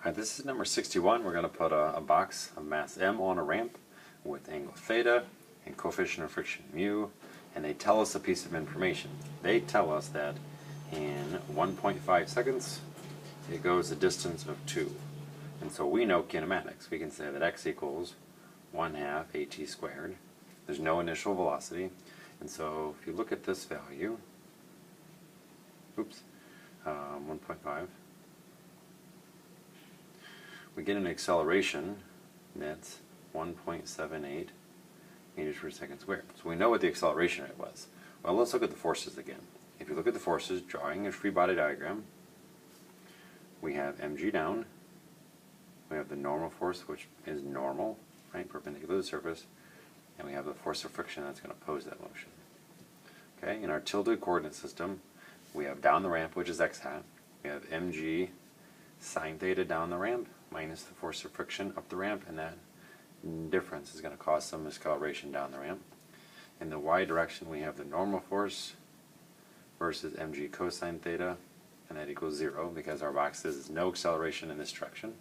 Alright, this is number 61. We're going to put a box of mass m on a ramp with angle theta and coefficient of friction mu, and they tell us a piece of information. They tell us that in 1.5 seconds it goes a distance of 2. And so we know kinematics. We can say that x equals 1/2 at squared. There's no initial velocity. And so if you look at this value, 1.5, we get an acceleration that's 1.78 meters per second squared. So we know what the acceleration rate was. Well, let's look at the forces again. If you look at the forces, drawing a free body diagram, we have mg down, we have the normal force, which is normal, right, perpendicular to the surface, and we have the force of friction that's going to oppose that motion. Okay, in our tilted coordinate system, we have down the ramp, which is x hat. We have mg sine theta down the ramp minus the force of friction up the ramp, and that difference is going to cause some acceleration down the ramp. In the y direction, we have the normal force versus mg cosine theta, and that equals 0 because our box says no acceleration in this direction.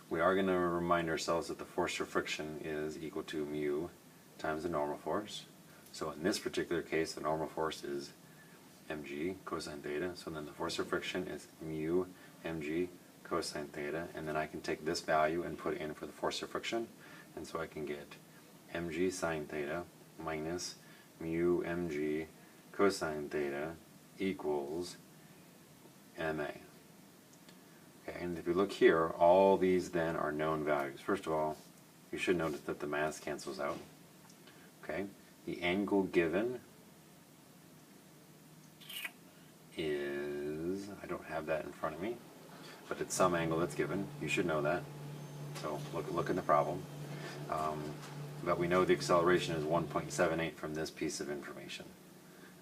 We are going to remind ourselves that the force of friction is equal to mu times the normal force. So in this particular case, the normal force is mg cosine theta, so then the force of friction is mu mg cosine theta, and then I can take this value and put it in for the force of friction, and so I can get mg sine theta minus mu mg cosine theta equals ma. Okay, and if you look here, all these then are known values. First of all, you should notice that the mass cancels out. Okay, the angle given is, I don't have that in front of me, but it's some angle that's given. You should know that. So look in the problem. But we know the acceleration is 1.78 from this piece of information.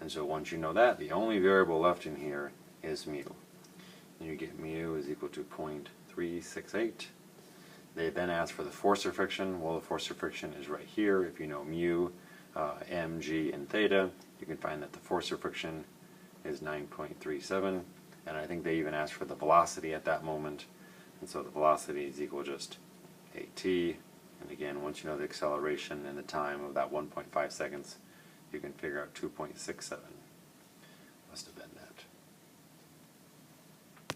And so once you know that, the only variable left in here is mu. And you get mu is equal to 0.368. They then ask for the force of friction. Well, the force of friction is right here. If you know mu, mg, and theta, you can find that the force of friction is 9.37. And I think they even asked for the velocity at that moment. And so the velocity is equal just at. And again, once you know the acceleration and the time of that 1.5 seconds, you can figure out 2.67. Must have been that.